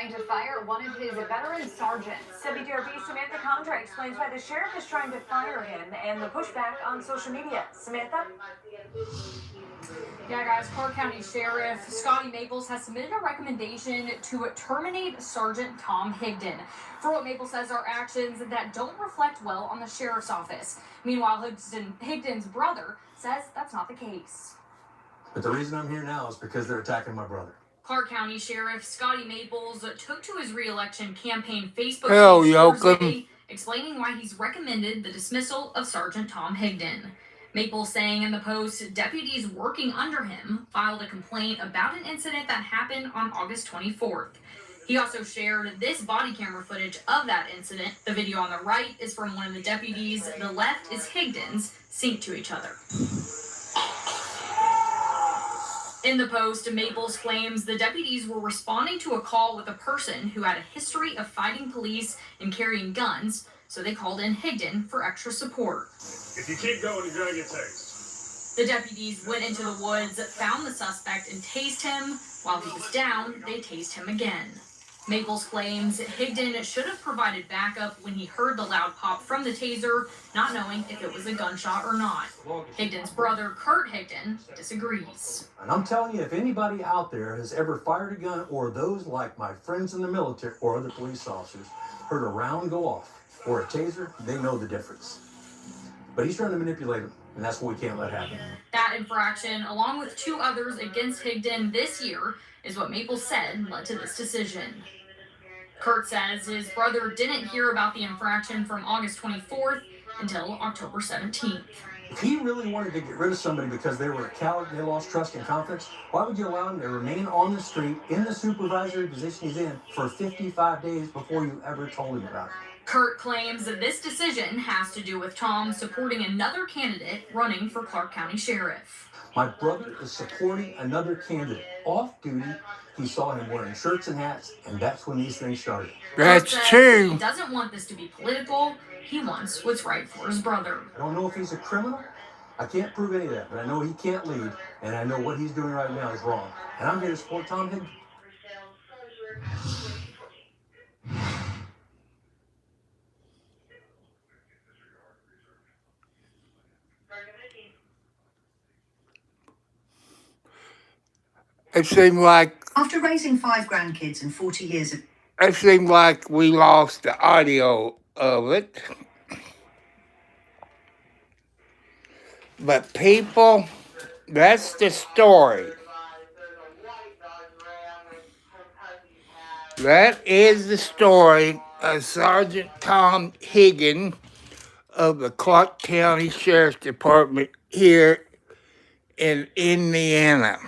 trying to fire one of his veteran sergeants. WDRB's Samantha Condra explains why the sheriff is trying to fire him and the pushback on social media. Samantha? Yeah, guys, Clark County Sheriff Scotty Maples has submitted a recommendation to terminate Sergeant Tom Higdon for what Maples says are actions that don't reflect well on the sheriff's office. Meanwhile, Higdon's brother says that's not the case. But the reason I'm here now is because they're attacking my brother. Clark County Sheriff Scotty Maples took to his re-election campaign Facebook page Thursday, explaining why he's recommended the dismissal of Sergeant Tom Higdon. Maples saying in the post, deputies working under him filed a complaint about an incident that happened on August 24th. He also shared this body camera footage of that incident. The video on the right is from one of the deputies. The left is Higdon's, synced to each other. In the post, Maples claims the deputies were responding to a call with a person who had a history of fighting police and carrying guns, so they called in Higdon for extra support. If you keep going, you're gonna get tased. The deputies went into the woods, found the suspect, and tased him. While he was down, they tased him again. Maples claims Higdon should have provided backup when he heard the loud pop from the taser, not knowing if it was a gunshot or not. Higdon's brother, Kurt Higdon, disagrees. And I'm telling you, if anybody out there has ever fired a gun, or those like my friends in the military or other police officers heard a round go off or a taser, they know the difference. But he's trying to manipulate them, and that's what we can't let happen. That infraction, along with 2 others against Higdon this year, is what Maples said led to this decision. Kurt says his brother didn't hear about the infraction from August 24th until October 17th. If he really wanted to get rid of somebody because they were a coward and they lost trust and confidence, why would you allow him to remain on the street in the supervisory position he's in for 55 days before you ever told him about it? Kurt claims that this decision has to do with Tom supporting another candidate running for Clark County Sheriff. My brother is supporting another candidate off duty. He saw him wearing shirts and hats, and that's when these things started. That's true. He doesn't want this to be political. He wants what's right for his brother. I don't know if he's a criminal. I can't prove any of that, but I know he can't lead, and I know what he's doing right now is wrong. And I'm here to support Tom Higdon. It seemed like after raising 5 grandkids and 40 years of... It seemed like we lost the audio of it. But people, that's the story. That is the story of Sergeant Tom Higdon of the Clark County Sheriff's Department here in Indiana.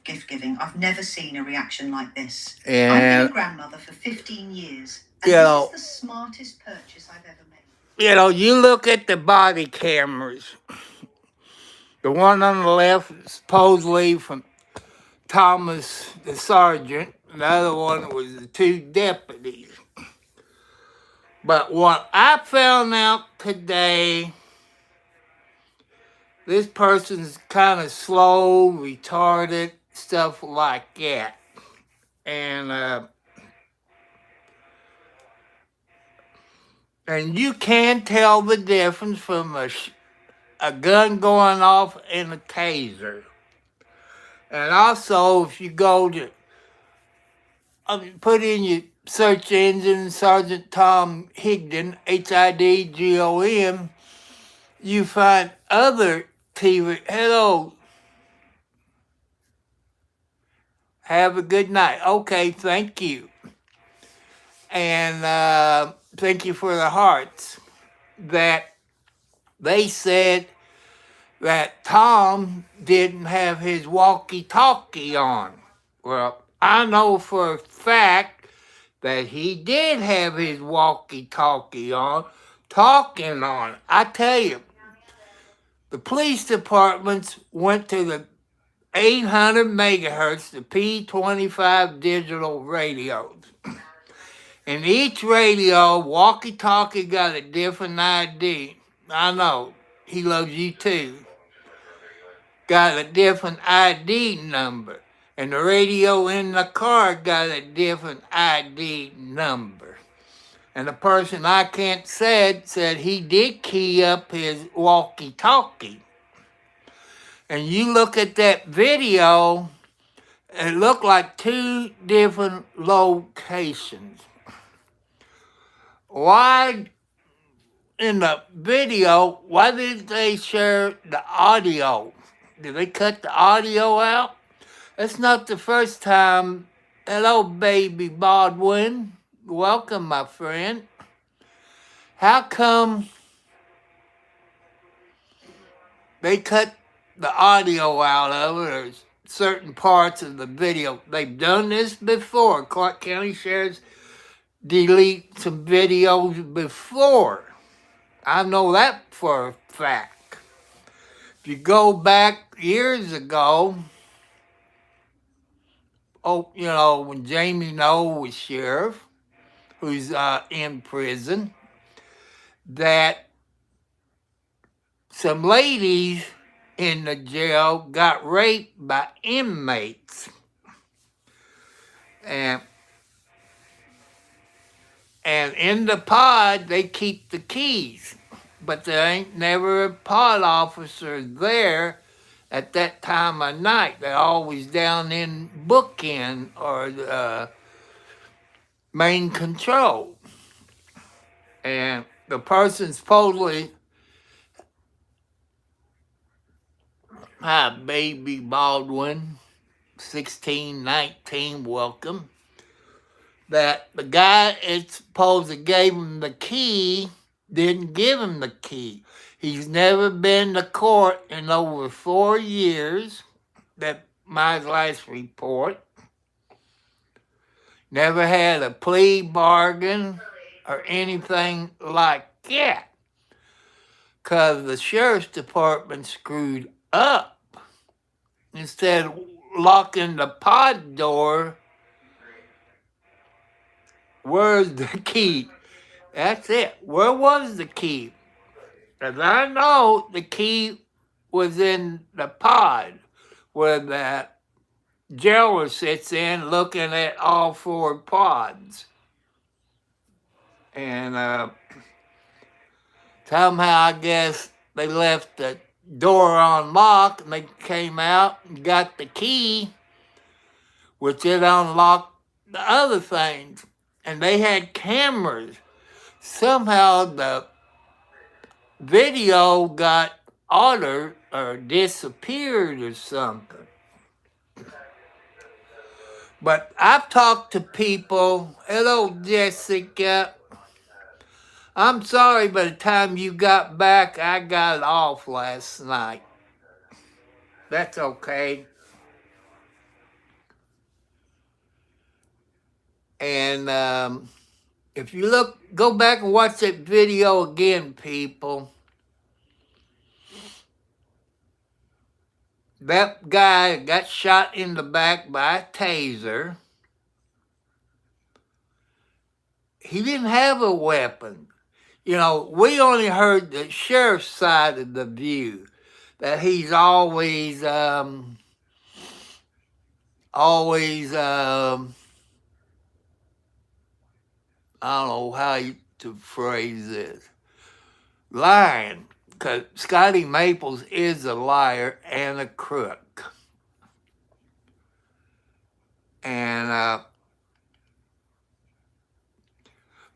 Gift giving. I've never seen a reaction like this. And, I've been a grandmother for 15 years, and this is the smartest purchase I've ever made. You know, you look at the body cameras. The one on the left is supposedly from Thomas, the sergeant. The other one was the 2 deputies. But what I found out today, this person's kind of slow, retarded, stuff like that. And you can tell the difference from a gun going off and a taser. And also, if you go to, put in your search engine, Sergeant Tom Higdon, Hidgon, you find other TV. Hello. Have a good night. Okay, thank you. And thank you for the hearts. That they said that Tom didn't have his walkie-talkie on. Well, I know for a fact that he did have his walkie-talkie on, talking on. I tell you, the police departments went to the 800 megahertz, the P25 digital radios. And each radio, walkie-talkie got a different ID. I know, he loves you too. Got a different ID number. And the radio in the car got a different ID number. And the person I can't said he did key up his walkie-talkie. And you look at that video, it looked like two different locations. Why, in the video, why did they share the audio? Did they cut the audio out? That's not the first time. Hello, baby Baldwin. Welcome, my friend. How come they cut the audio out of it, or certain parts of the video? They've done this before. Clark County Sheriff's delete some videos before. I know that for a fact. If you go back years ago, when Jamie Noel was sheriff, who's in prison, that some ladies in the jail got raped by inmates. And in the pod, they keep the keys. But there ain't never a pod officer there at that time of night. They're always down in bookend or main control. And the person supposedly, hi, baby Baldwin, 1619, welcome. That the guy it's supposed to gave him the key didn't give him the key. He's never been to court in over 4 years. That's my last report. Never had a plea bargain or anything like that. Because the sheriff's department screwed up. Instead of locking the pod door, where's the key? That's it. Where was the key? As I know, the key was in the pod where the jailer sits in looking at all 4 pods. And somehow I guess they left the door unlocked and they came out and got the key, which it unlocked the other things. And they had cameras. Somehow the video got altered or disappeared or something. But I've talked to people. Hello, Jessica. I'm sorry, by the time you got back, I got off last night. That's okay. And if you go back and watch that video again, people. That guy got shot in the back by a taser. He didn't have a weapon. We only heard the sheriff's side of the view, that he's always I don't know how to phrase this, lying, because Scotty Maples is a liar and a crook. And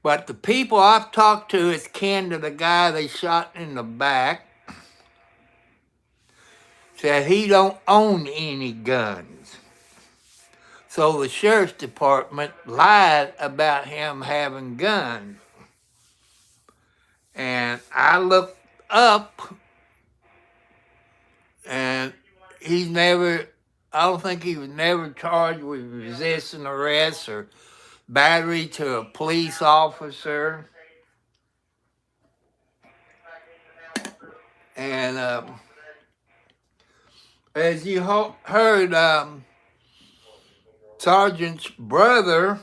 but the people I've talked to is kin to the guy they shot in the back, said he don't own any guns. So the sheriff's department lied about him having guns. And I looked up, and I don't think he was never charged with resisting arrest or battery to a police officer. And as you heard, Sergeant's brother,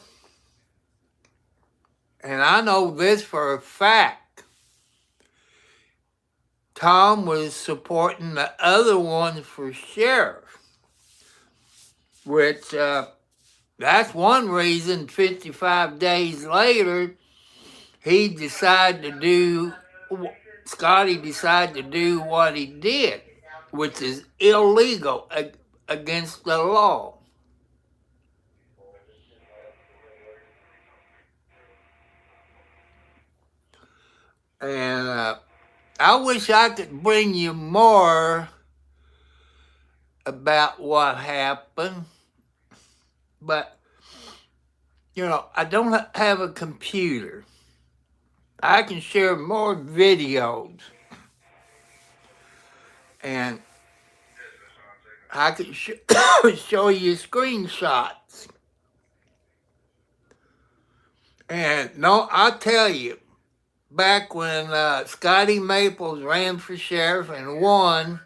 and I know this for a fact, Tom was supporting the other one for sheriff. which that's one reason 55 days later, Scotty decided to do what he did, which is illegal against the law. And I wish I could bring you more about what happened, but, I don't have a computer. I can share more videos, and I can show you screenshots. And no, I'll tell you, back when Scotty Maples ran for sheriff and won,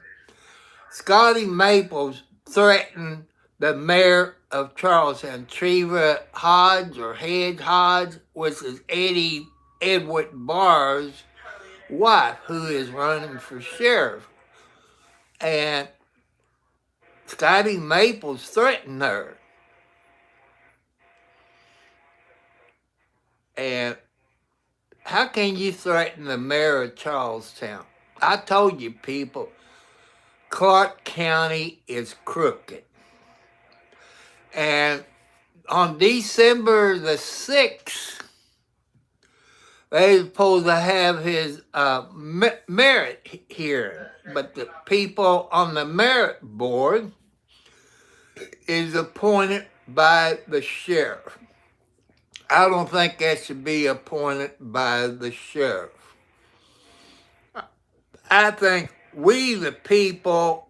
Scotty Maples threatened the mayor of Charleston, Treva Hodge or Head Hodge, which is Edward Barr's wife, who is running for sheriff. And Scotty Maples threatened her. And how can you threaten the mayor of Charlestown? I told you, people, Clark County is crooked. And on December the 6th, they were supposed to have his merit hearing. But the people on the merit board is appointed by the sheriff. I don't think that should be appointed by the sheriff. I think we, the people,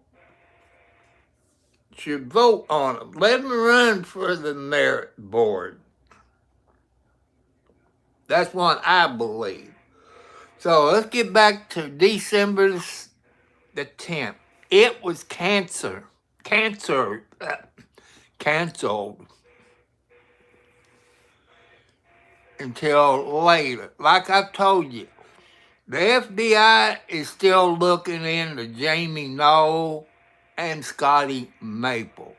should vote on them. Let them run for the merit board. That's what I believe. So let's get back to December the 10th. It was canceled until later. Like I told you, the FBI is still looking into Jamie Knoll and Scotty Maples.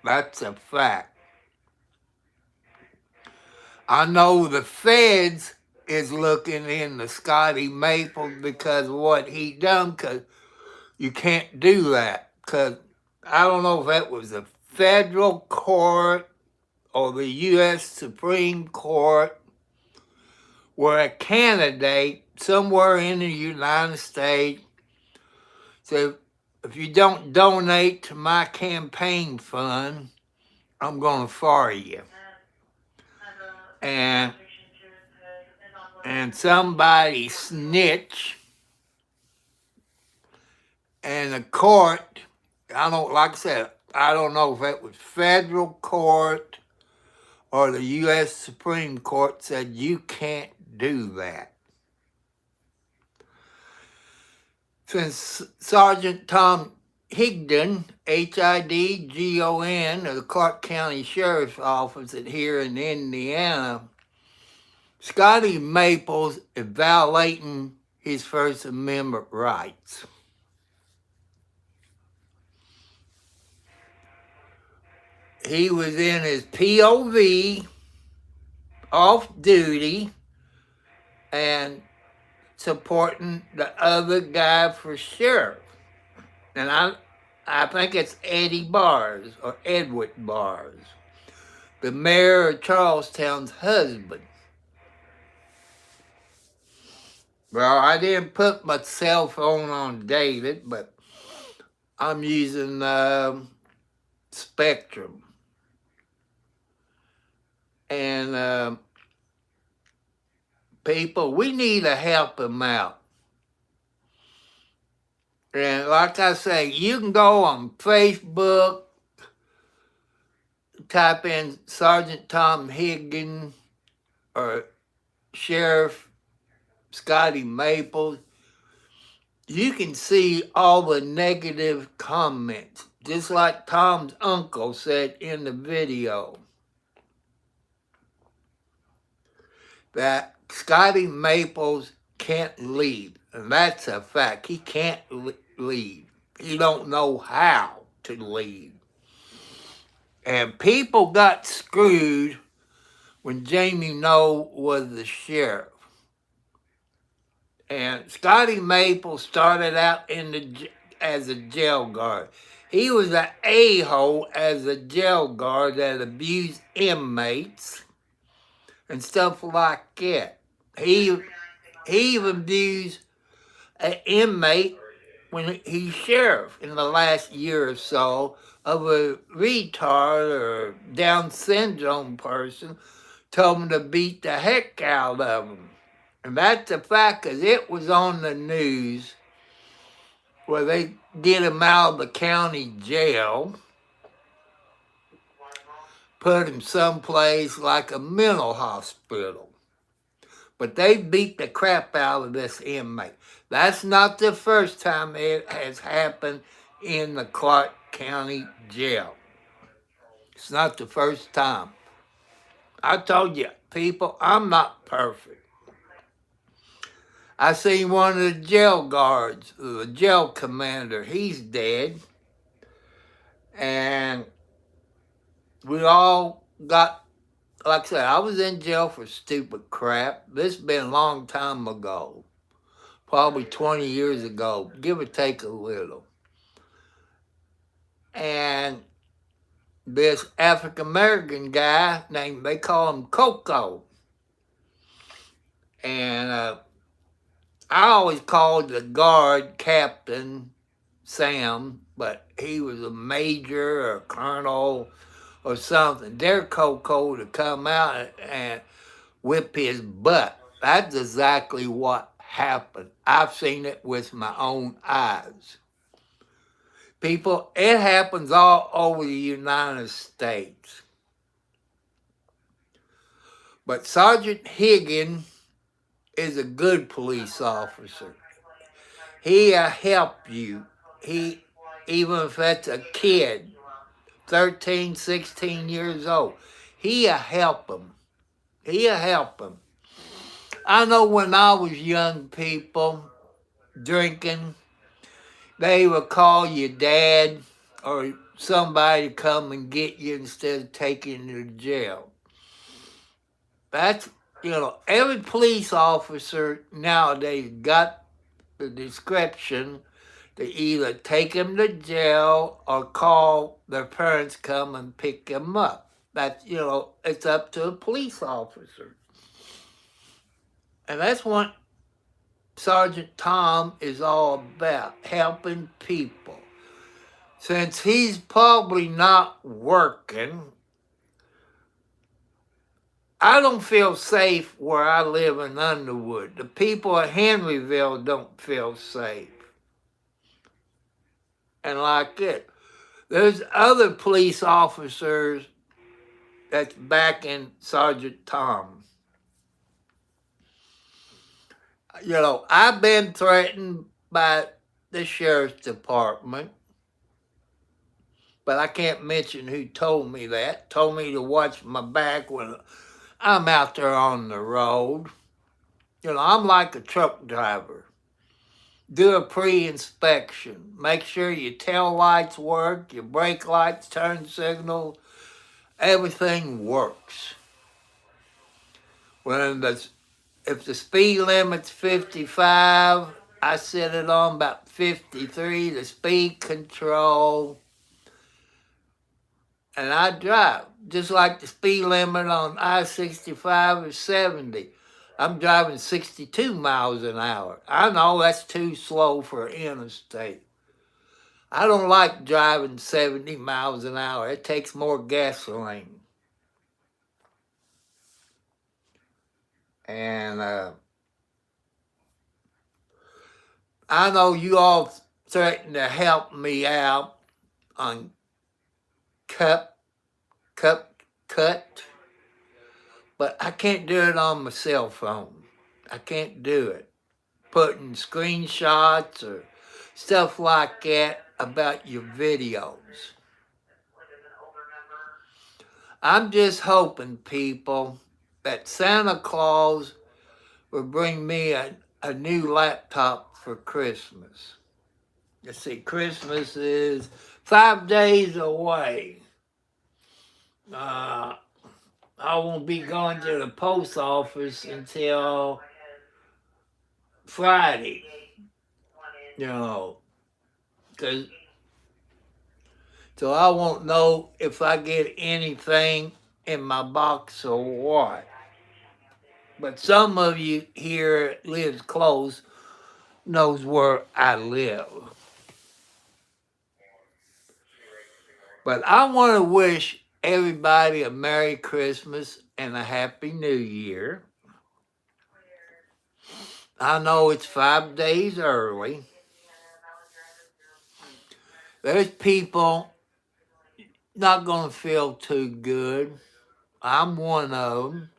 That's a fact. I know the feds is looking into Scotty Maples because of what he done, because you can't do that. Because I don't know if that was the federal court or the U.S. Supreme Court where a candidate somewhere in the United States said, if you don't donate to my campaign fund, I'm going to fire you. And somebody snitched, and the court, like I said, I don't know if it was federal court or the U.S. Supreme Court said you can't do that. Since Sergeant Tom Higdon, Hidgon, of the Clark County Sheriff's Office here in Indiana, Scotty Maples is violating his First Amendment rights. He was in his POV, off duty, and supporting the other guy for sheriff. And I think it's Eddie Bars, or Edward Bars, the mayor of Charlestown's husband. Well, I didn't put my cell phone on David, but I'm using Spectrum. And people, we need to help him out. And like I say, you can go on Facebook, type in Sergeant Tom Higdon or Sheriff Scotty Maples. You can see all the negative comments, just like Tom's uncle said in the video, that Scotty Maples can't lead. And that's a fact. He can't lead. He don't know how to lead. And people got screwed when Jamie Noel was the sheriff. And Scotty Maple started out as a jail guard. He was an a-hole as a jail guard that abused inmates and stuff like that. He even abused an inmate when he's sheriff in the last year or so of a retard or Down syndrome person, told him to beat the heck out of him. And that's a fact, because it was on the news where they get him out of the county jail, put him someplace like a mental hospital. But they beat the crap out of this inmate. That's not the first time it has happened in the Clark County Jail. It's not the first time. I told you, people, I'm not perfect. I seen one of the jail guards, the jail commander, he's dead. And we all got, like I said, I was in jail for stupid crap. This has been a long time ago. Probably 20 years ago, give or take a little. And this African-American guy named, they call him Coco. And I always called the guard Captain Sam, but he was a major or a colonel or something. Dare Coco to come out and whip his butt. That's exactly what happened. I've seen it with my own eyes. People, it happens all over the United States. But Sergeant Higgins is a good police officer. He'll help you. Even if that's a kid, 13, 16 years old, he'll help him. He'll help him. I know when I was young, people drinking, they would call your dad or somebody to come and get you instead of taking you to jail. That's, every police officer nowadays got the description to either take him to jail or call their parents come and pick him up. That's, it's up to a police officer. And that's what Sergeant Tom is all about, helping people. Since he's probably not working, I don't feel safe where I live in Underwood. The people at Henryville don't feel safe. And like it, there's other police officers that's backing Sergeant Tom. I've been threatened by the sheriff's department, but I can't mention who told me that. Told me to watch my back when I'm out there on the road. I'm like a truck driver. Do a pre-inspection. Make sure your tail lights work, your brake lights, turn signal, everything works. If the speed limit's 55, I set it on about 53, the speed control, and I drive. Just like the speed limit on I-65 is 70. I'm driving 62 miles an hour. I know that's too slow for an interstate. I don't like driving 70 miles an hour. It takes more gasoline. And I know you all threatened to help me out on cut, but I can't do it on my cell phone. I can't do it. Putting screenshots or stuff like that about your videos. I'm just hoping, people, that Santa Claus will bring me a new laptop for Christmas. You see, Christmas is 5 days away. I won't be going to the post office until Friday. You know, 'cause so I won't know if I get anything in my box or what. But some of you here lives close knows where I live. But I want to wish everybody a Merry Christmas and a Happy New Year. I know it's 5 days early. There's people not going to feel too good. I'm one of them.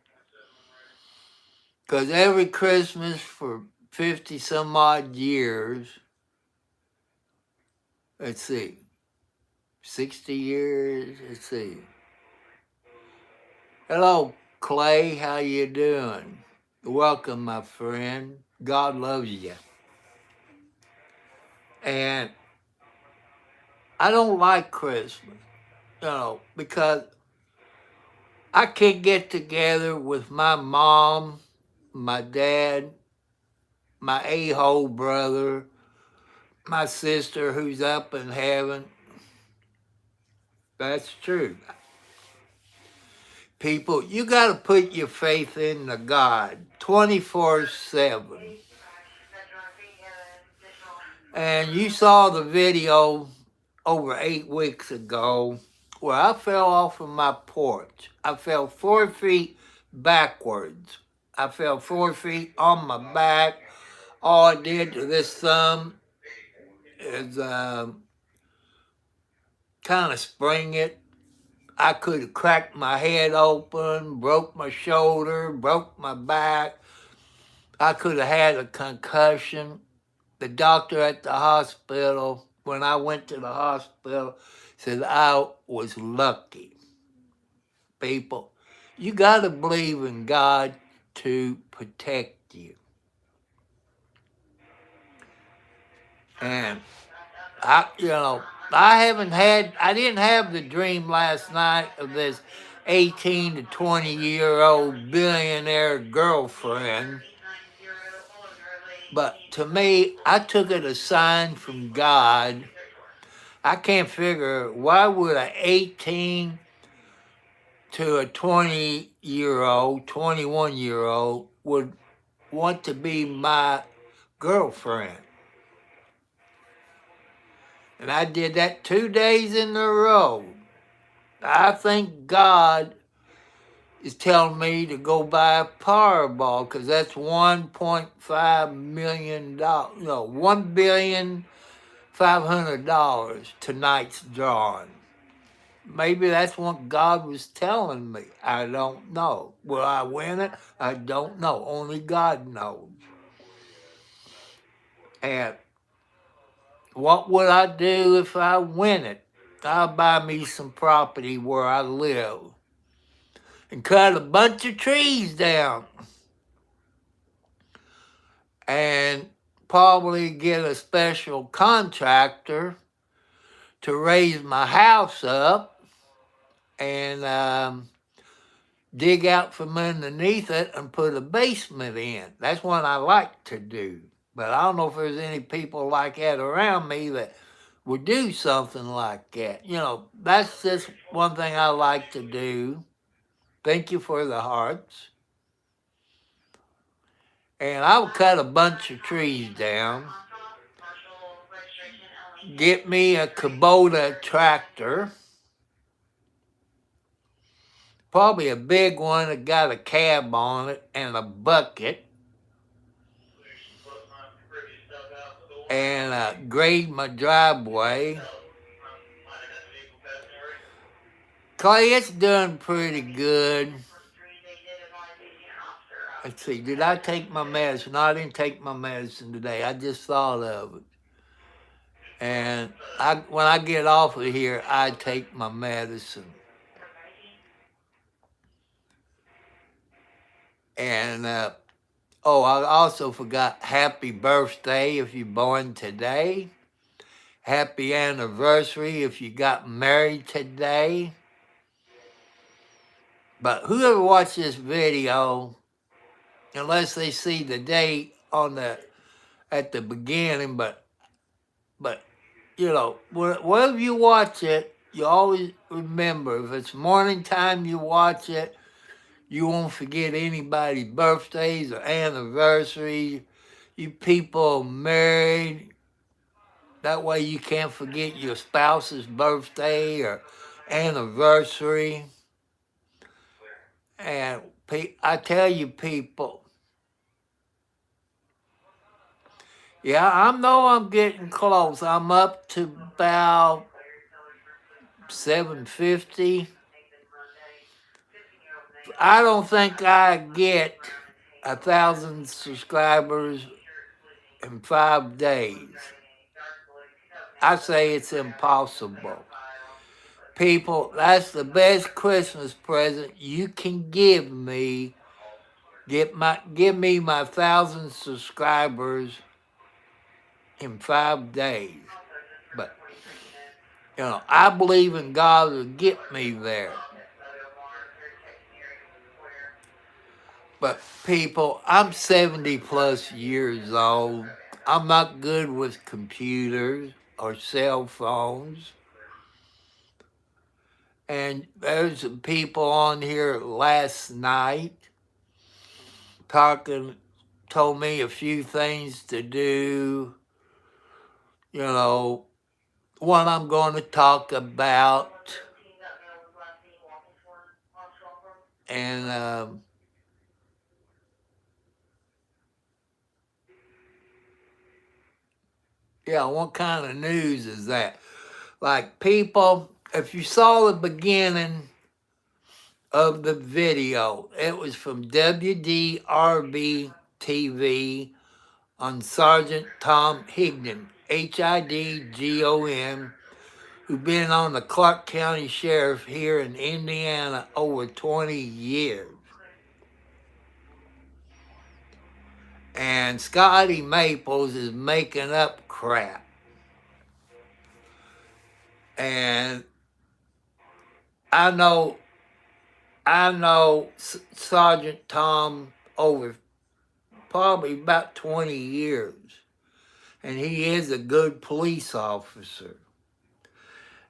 Because every Christmas for 50 some odd years, let's see, 60 years, let's see. Hello, Clay, how you doing? Welcome, my friend. God loves you. And I don't like Christmas, because I can't get together with my mom, my dad, my a-hole brother, my sister who's up in heaven. That's true. People, you got to put your faith in the God 24/7. And you saw the video over 8 weeks ago where I fell off of my porch. I fell 4 feet backwards. I fell 4 feet on my back. All I did to this thumb is kind of spring it. I could have cracked my head open, broke my shoulder, broke my back. I could have had a concussion. The doctor at the hospital, when I went to the hospital, said I was lucky. People, you got to believe in God to protect you. And I didn't have the dream last night of this 18 to 20-year-old billionaire girlfriend. But to me, I took it a sign from God. I can't figure why would an 18 to a 20-year-old, 21-year-old would want to be my girlfriend. And I did that 2 days in a row. I think God is telling me to go buy a Powerball because that's $1.5 million. No, $1,500,000 tonight's drawing. Maybe that's what God was telling me. I don't know. Will I win it? I don't know. Only God knows. And what would I do if I win it? I'll buy me some property where I live and cut a bunch of trees down and probably get a special contractor to raise my house up and dig out from underneath it and put a basement in. That's what I like to do. But I don't know if there's any people like that around me that would do something like that. That's just one thing I like to do. Thank you for the hearts. And I would cut a bunch of trees down. Get me a Kubota tractor. Probably a big one that got a cab on it and a bucket. And grade my driveway. Clay, it's done pretty good. Let's see, did I take my medicine? No, I didn't take my medicine today. I just thought of it. And when I get off of here, I take my medicine. And, I also forgot happy birthday if you're born today. Happy anniversary if you got married today. But whoever watched this video, unless they see the date on at the beginning, but you know, wherever you watch it, you always remember if it's morning time you watch it, you won't forget anybody's birthdays or anniversaries. You people married, that way you can't forget your spouse's birthday or anniversary. And I tell you people, yeah, I know I'm getting close. I'm up to about 750. I don't think I get 1,000 subscribers in 5 days. I say it's impossible. People, that's the best Christmas present you can give me. Give me my 1,000 subscribers in 5 days. But you know, I believe in God will get me there. But people, I'm 70 plus years old. I'm not good with computers or cell phones. And there's some people on here last night told me a few things to do. You know, what I'm going to talk about. And yeah, what kind of news is that? Like, people, if you saw the beginning of the video, it was from WDRB TV on Sergeant Tom Higdon, Hidgon, who's been on the Clark County Sheriff here in Indiana over 20 years. And Scotty Maples is making up crap. And I know Sergeant Tom over probably about 20 years. And he is a good police officer.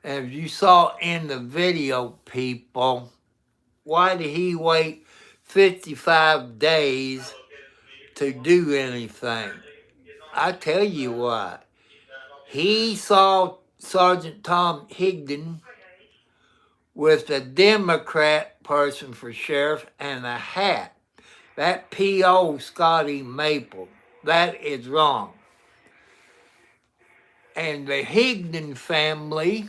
And if you saw in the video, people, why did he wait 55 days to do anything? I tell you why. He saw Sergeant Tom Higdon with a Democrat person for sheriff and a hat. That P.O. Scotty Maple. That is wrong. And the Higdon family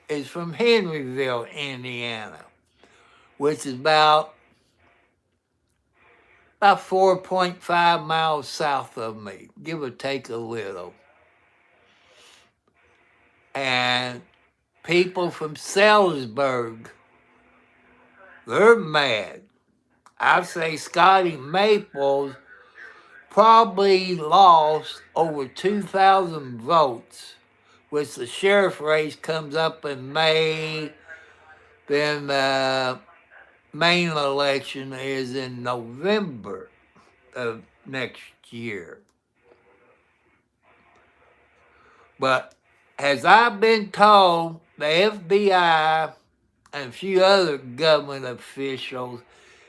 is from Henryville, Indiana, which is about 4.5 miles south of me, give or take a little. And people from Salisbury, they're mad. I say Scotty Maples probably lost over 2,000 votes, which the sheriff race comes up in May. Then the main election is in November of next year. But as I've been told, the FBI and a few other government officials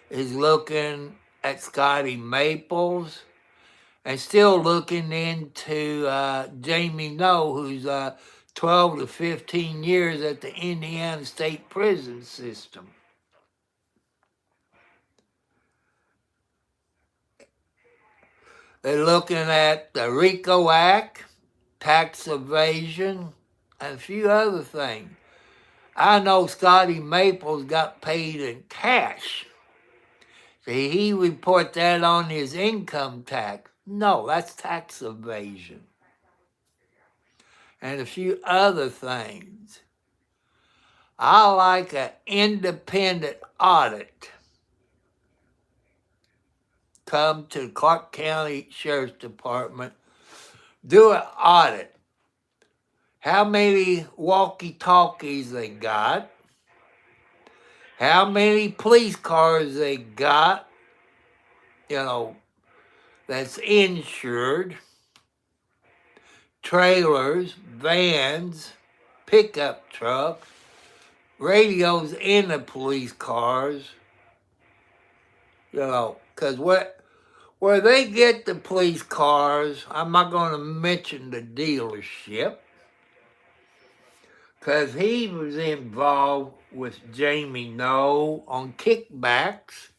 is looking at Scotty Maples and still looking into Jamie Noe, who's 12 to 15 years at the Indiana State Prison System. They're looking at the RICO Act, tax evasion, and a few other things. I know Scotty Maples got paid in cash. See, he report that on his income tax. No, that's tax evasion. And a few other things. I like an independent audit. Come to the Clark County Sheriff's Department, do an audit. How many walkie-talkies they got? how many police cars they got, that's insured, trailers, vans, pickup trucks, radios in the police cars, because where they get the police cars, I'm not going to mention the dealership, because he was involved with Jamie Noel on kickbacks,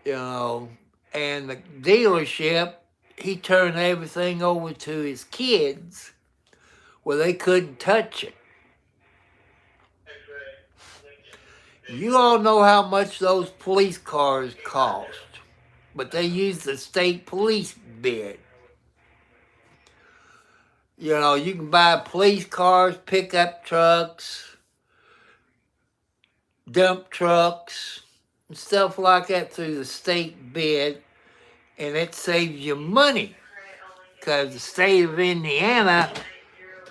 and the dealership, he turned everything over to his kids where they couldn't touch it. You all know how much those police cars cost, but they use the state police bid. You can buy police cars, pickup trucks, dump trucks, and stuff like that through the state bid, and it saves you money because the state of Indiana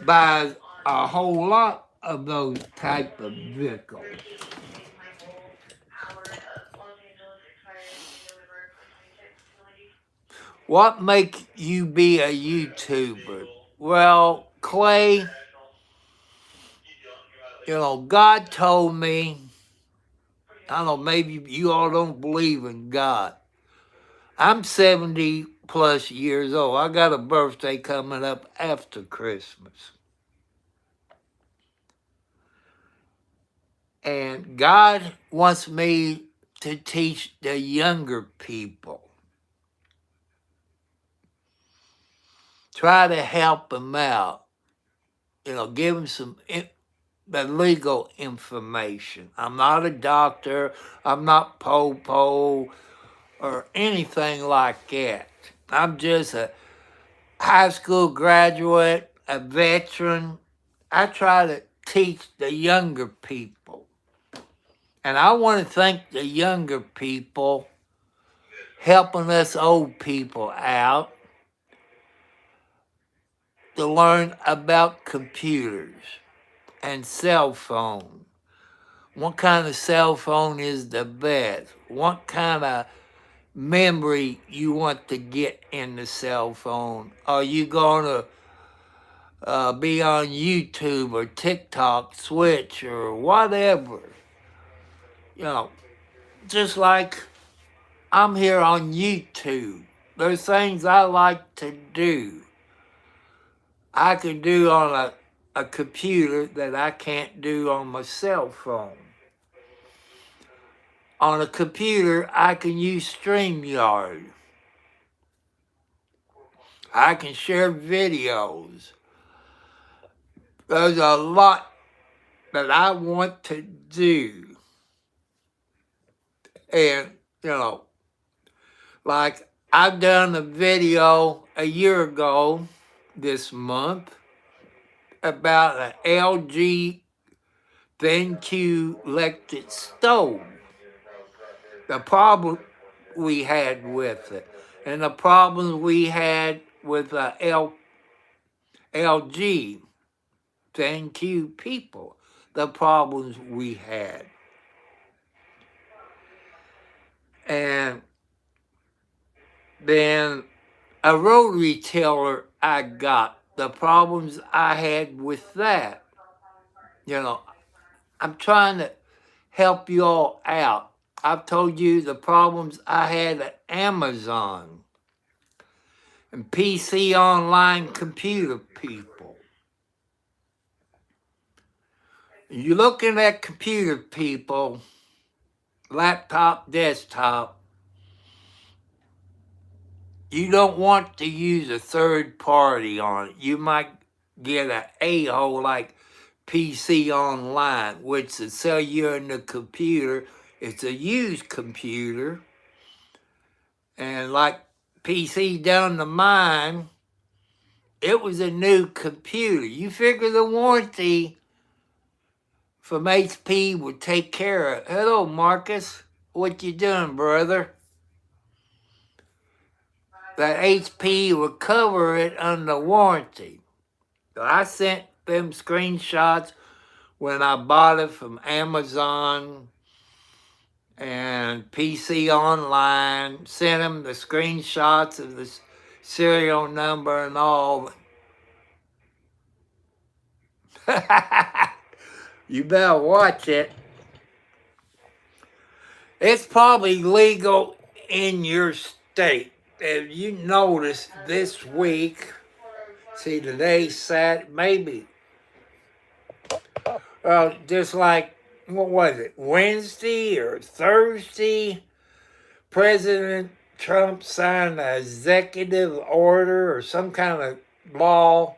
buys a whole lot of those type of vehicles. What makes you be a YouTuber? Well, Clay, God told me, I don't know, maybe you all don't believe in God. I'm 70 plus years old. I got a birthday coming up after Christmas. And God wants me to teach the younger people. Try to help them out. Give them some the legal information. I'm not a doctor. I'm not po-po or anything like that. I'm just a high school graduate, a veteran. I try to teach the younger people. And I want to thank the younger people helping us old people out to learn about computers and cell phone. What kind of cell phone is the best? What kind of memory you want to get in the cell phone? Are you going to be on YouTube or TikTok, Switch, or whatever? Just like I'm here on YouTube. There's things I like to do. I can do on a computer that I can't do on my cell phone. On a computer, I can use StreamYard. I can share videos. There's a lot that I want to do. And, like I've done a video a year ago this month about an LG BenQ electric stove. The problem we had with it, and the problems we had with LG BenQ people, the problems we had. And then a rotary tiller I got, the problems I had with that. I'm trying to help you all out. I've told you the problems I had at Amazon and PC online computer people. You're looking at computer people, laptop, desktop, you don't want to use a third party on it. You might get an a-hole like PC Online, which will sell you in the computer. It's a used computer. And like PC down the mine, it was a new computer. You figure the warranty from HP would take care of it. Hello, Marcus. What you doing, brother? That HP would cover it under warranty. So I sent them screenshots when I bought it from Amazon and PC Online, sent them the screenshots of the serial number and all. You better watch it. It's probably legal in your state. If you notice this week, see today's Saturday, maybe, just like, what was it, Wednesday or Thursday, President Trump signed an executive order or some kind of law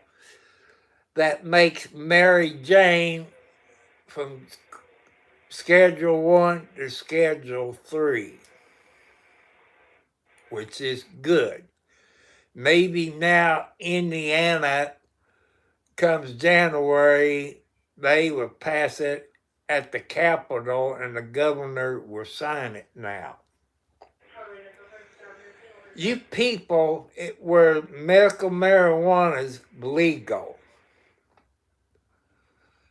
that makes Mary Jane from Schedule 1 to Schedule 3, which is good. Maybe now Indiana, comes January, they will pass it at the Capitol and the governor will sign it now. You people, where medical marijuana is legal,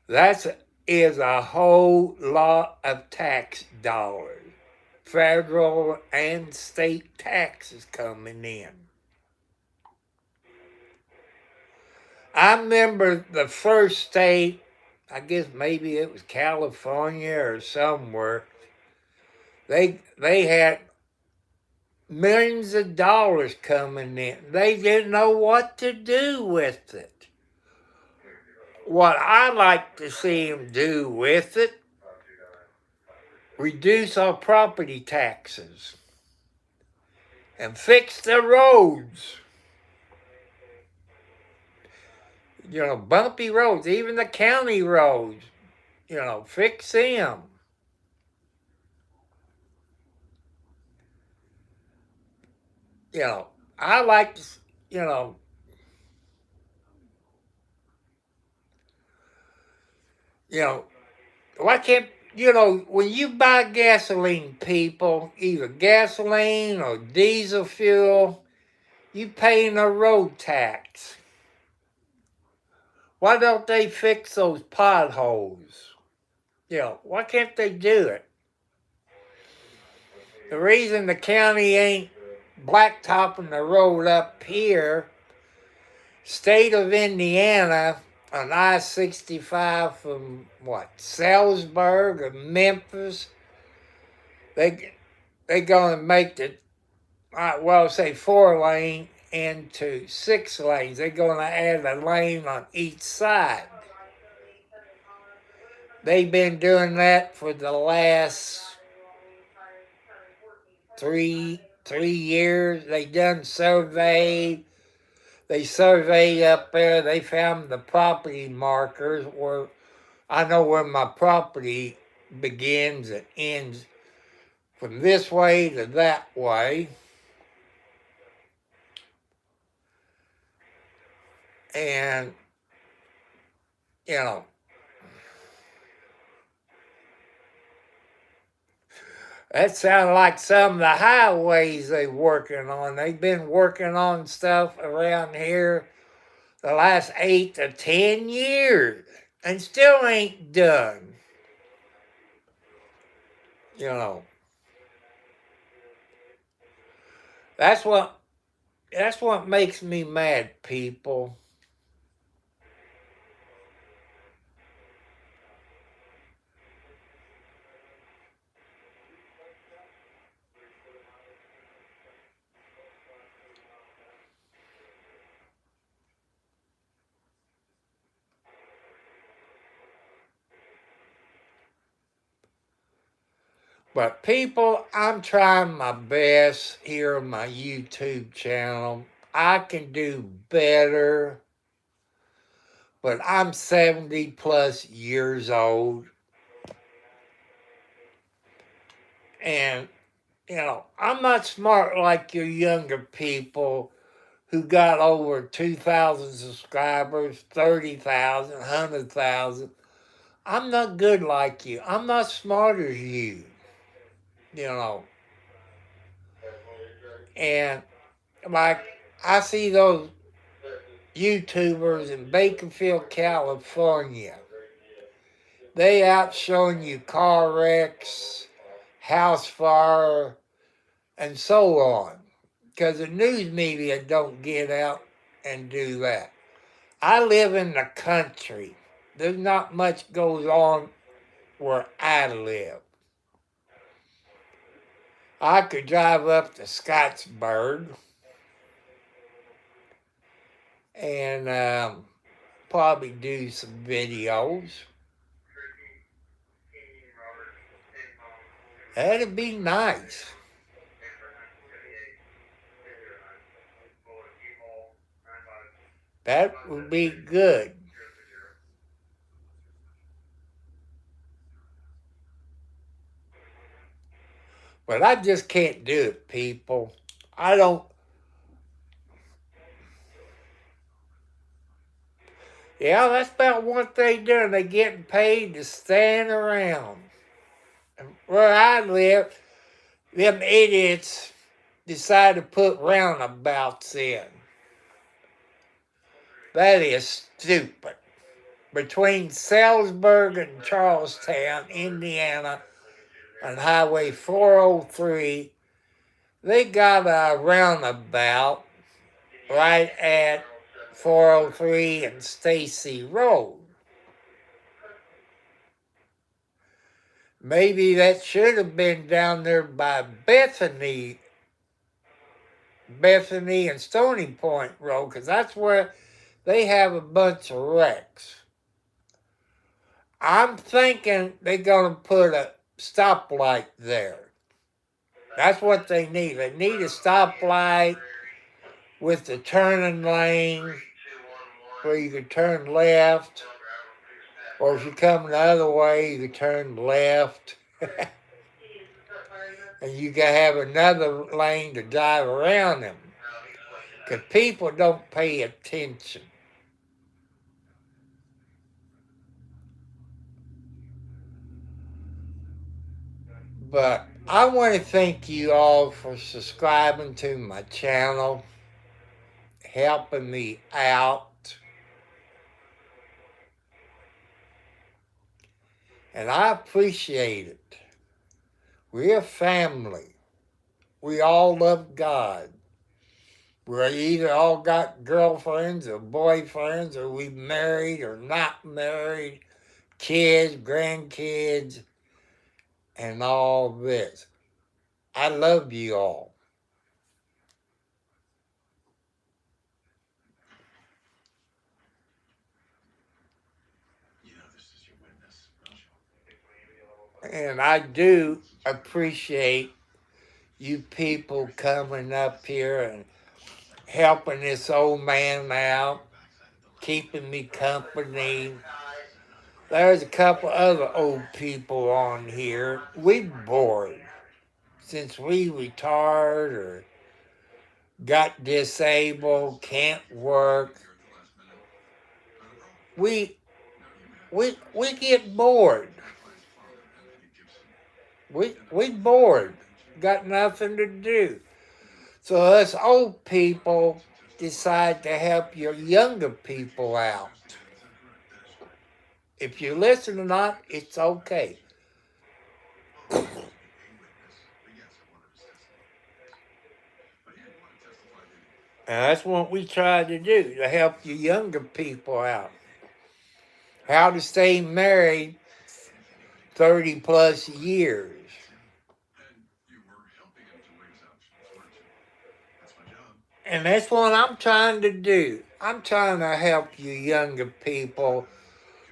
that is a whole lot of tax dollars, federal and state taxes coming in. I remember the first state, I guess maybe it was California or somewhere, they had millions of dollars coming in. They didn't know what to do with it. What I like to see them do with it, reduce our property taxes and fix the roads. You know, bumpy roads, even the county roads, you know, fix them. You know, I like to, why can't, when you buy gasoline, people, either gasoline or diesel fuel, you paying a road tax. Why don't they fix those potholes? Why can't they do it? The reason the county ain't blacktopping the road up here, state of Indiana, on I-65 from Salisbury or Memphis, they gonna make the, say 4 lane into 6 lanes. They're gonna add a lane on each side. They've been doing that for the last 3 years. They done surveyed. They surveyed up there. They found the property markers where I know where my property begins and ends, from this way to that way. And, that sounds like some of the highways they're working on. They've been working on stuff around here the last 8 to 10 years and still ain't done. That's what makes me mad, people. But people, I'm trying my best here on my YouTube channel. I can do better, but I'm 70 plus years old. And, I'm not smart like your younger people who got over 2,000 subscribers, 30,000, 100,000. I'm not good like you. I'm not smart as you. And like I see those YouTubers in Bakersfield, California. they out showing you car wrecks, house fire, and so on. Because the news media don't get out and do that. I live in the country. There's not much goes on where I live. I could drive up to Scottsburg and probably do some videos. That'd be nice. That would be good. But I just can't do it, people. I don't. Yeah, that's about what they do. They getting paid to stand around. And where I live, them idiots decide to put roundabouts in. That is stupid. Between Salisbury and Charlestown, Indiana, on Highway 403, they got a roundabout right at 403 and Stacy Road. Maybe that should have been down there by Bethany and Stony Point Road, because that's where they have a bunch of wrecks. I'm thinking they're going to put a stoplight there. That's what they need. They need a stoplight with the turning lane where you can turn left, or if you come the other way, you can turn left. And you can have another lane to drive around them. Because people don't pay attention. But I want to thank you all for subscribing to my channel, helping me out. And I appreciate it. We're a family. We all love God. We're either all got girlfriends or boyfriends, or we married or not married, kids, grandkids, and all this. I love you all. And I do appreciate you people coming up here and helping this old man out, keeping me company. There's a couple other old people on here. We bored. Since we retired or got disabled, can't work, we get bored. We bored. Got nothing to do. So us old people decide to help your younger people out. If you listen or not, it's okay. And that's what we try to do, to help you younger people out. How to stay married 30 plus years. And that's what I'm trying to do. I'm trying to help you younger people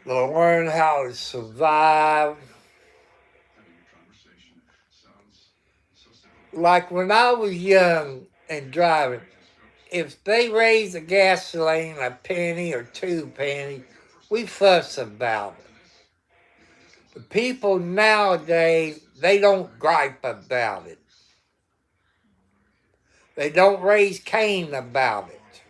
to learn how to survive. Like when I was young and driving, if they raise the gasoline a penny or 2 pennies, we fuss about it. The people nowadays, they don't gripe about it. They don't raise Cain about it.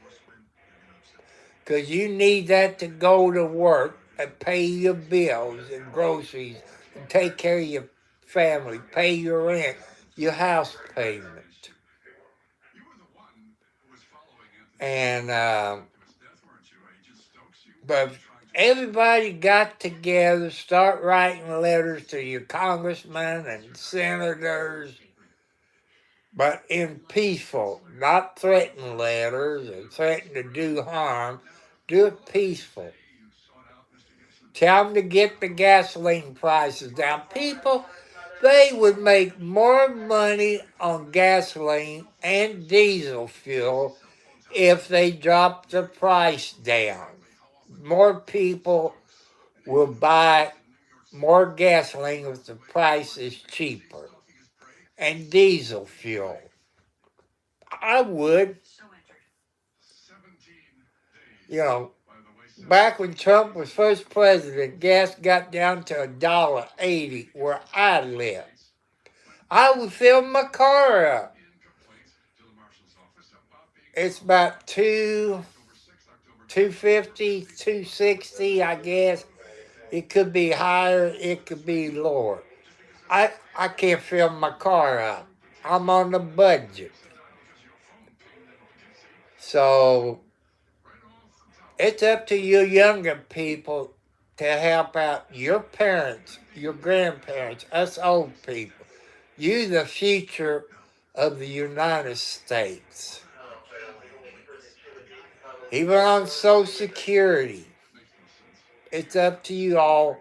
Because you need that to go to work and pay your bills and groceries and take care of your family, pay your rent, your house payment. And but everybody got together, start writing letters to your congressmen and senators, but in peaceful, not threatening letters and threatening to do harm. Do it peaceful. Tell them to get the gasoline prices down. People, they would make more money on gasoline and diesel fuel if they dropped the price down. More people will buy more gasoline if the price is cheaper, and diesel fuel. I would. You know, back when Trump was first president, gas got down to $1.80 where I live. I would fill my car up. It's about $2.50, $2.60, I guess. It could be higher, it could be lower. I can't fill my car up. I'm on a budget. So it's up to you younger people to help out your parents, your grandparents, us old people. You the future of the United States. Even on Social Security, it's up to you all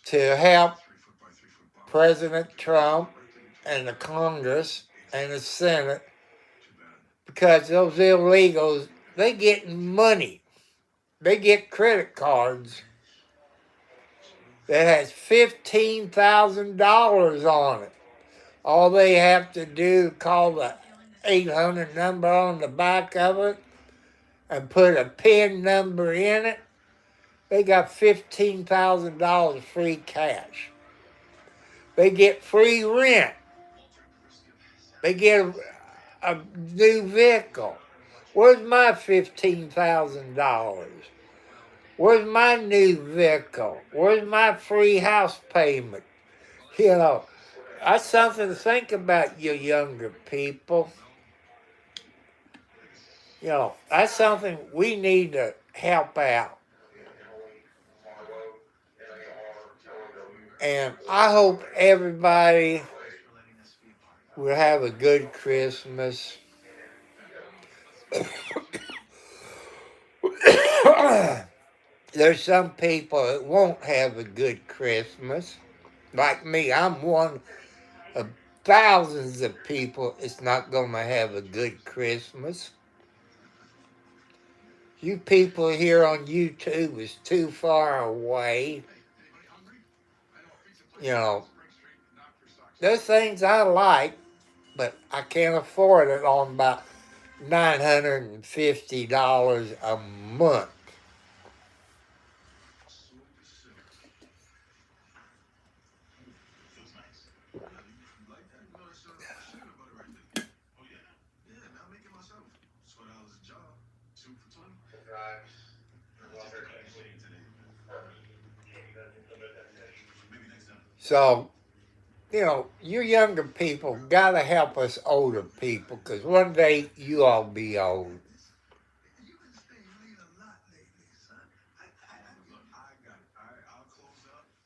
to help President Trump and the Congress and the Senate, because those illegals, they get money. They get credit cards that has $15,000 on it. All they have to do is call the 800 number on the back of it and put a PIN number in it. They got $15,000 free cash. They get free rent. They get a new vehicle. Where's my $15,000? Where's my new vehicle? Where's my free house payment? You know, that's something to think about, you younger people. You know, that's something we need to help out. And I hope everybody will have a good Christmas. There's some people that won't have a good Christmas. Like me, I'm one of thousands of people that's not going to have a good Christmas. You people here on YouTube is too far away. You know, there's things I like, but I can't afford it on about $950 a month. So, you know, you younger people got to help us older people, because one day you all be old.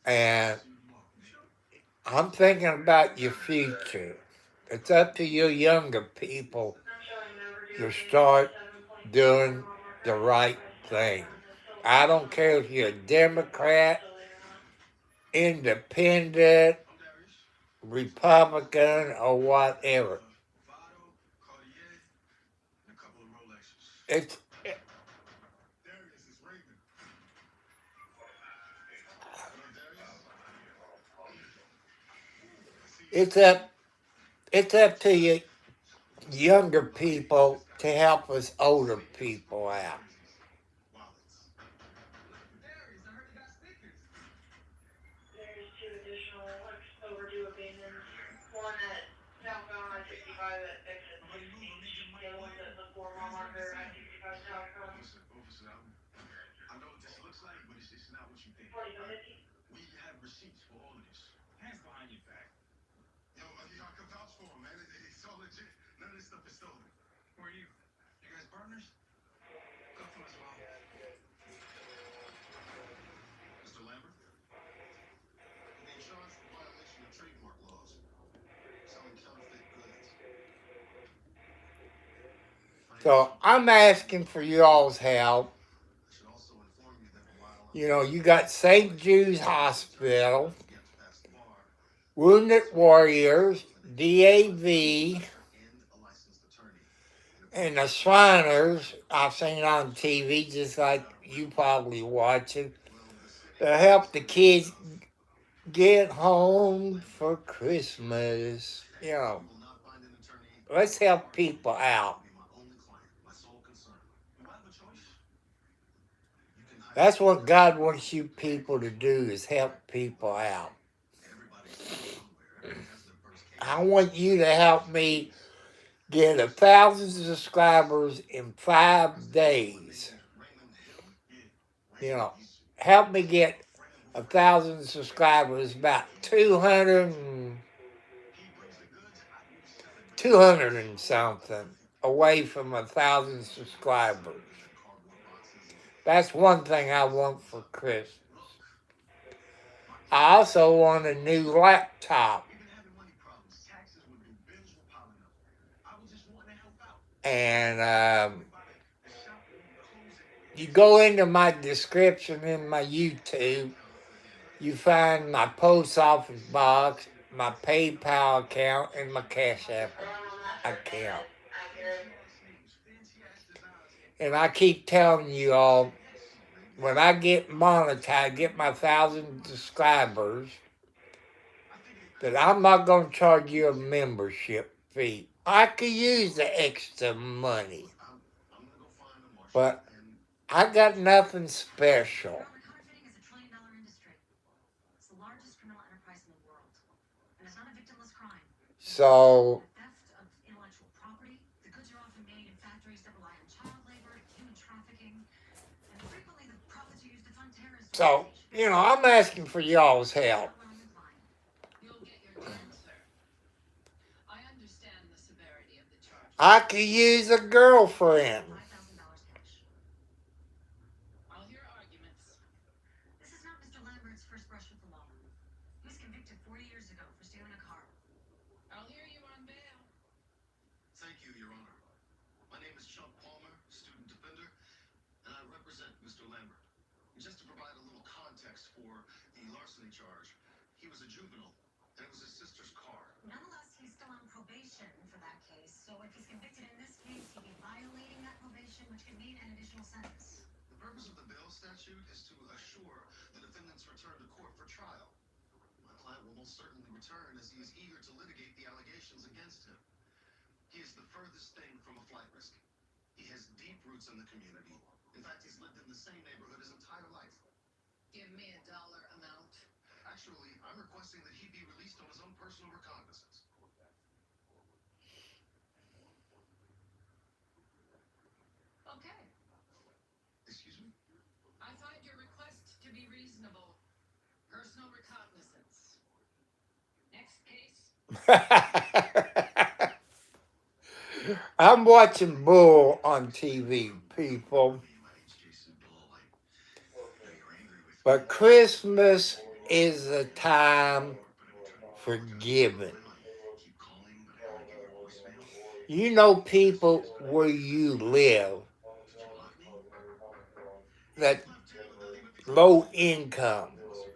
And I'm thinking about your future. It's up to you younger people to start doing the right thing. I don't care if you're a Democrat, Independent, Republican, or whatever. It's up to you younger people to help us older people out. There's 2 additional overdue abatements. One at southbound I-65 at exit 60. The other one's at the 4-mile marker I-65 southbound. I know what this looks like, but it's not what you think. 4550. We have receipts for all of this. Hands behind your back. Yo, I can vouch for him, man. It's all legit. None of this stuff is stolen. Who are you? You guys partners? Go to as well. So I'm asking for y'all's help. I should also inform you that while You know, you got St. Jude's Hospital, Wounded Warriors, DAV, and the Shriners. I've seen it on TV, just like you probably watching, to help the kids get home for Christmas. You know, let's help people out. That's what God wants you people to do, is help people out. I want you to help me get 1,000 subscribers in 5 days. You know, help me get 1,000 subscribers, about 200 and something away from 1,000 subscribers. That's one thing I want for Christmas. I also want a new laptop. And you go into my description in my YouTube, you find my post office box, my PayPal account, and my Cash App account. And I keep telling you all, when I get monetized, get my 1,000 subscribers, that I'm not going to charge you a membership fee. I could use the extra money, but I got nothing special. Counterfeiting is $1 trillion industry. It's the largest criminal enterprise in the world, and it's not a victimless crime. So, Theft of intellectual property. The goods are often made in factories that rely on child labor, human trafficking, and frequently the profits are used to fund terrorist you know, I'm asking for y'all's help. You'll get your answer. I understand the severity of the charge. I could use a girlfriend. $5,000 cash. I'll hear arguments. This is not Mr. Lambert's first brush with the law. He was convicted 40 years ago for stealing a car. I'll hear you on bail. Thank you, Your Honor. My name is Chuck Palmer, student defender, and I represent Mr. Lambert. Just to provide a little context for the larceny charge, he was a juvenile, and it was his sister's car. Nonetheless, he's still on probation for that case, so if he's convicted in this case, he'd be violating that probation, which could mean an additional sentence. The purpose of the bail statute is to assure the defendant's return to court for trial. My client will most certainly return, as he is eager to litigate the allegations against him. He is the furthest thing from a flight risk. He has deep roots in the community. In fact, he's lived in the same neighborhood his entire life. Give me a dollar amount. Actually, I'm requesting that he be released on his own personal recognizance. Okay. Excuse me? I find your request to be reasonable. Personal recognizance. Next case. I'm watching Bull on TV, people. But Christmas is a time for giving. You know, people where you live that low income,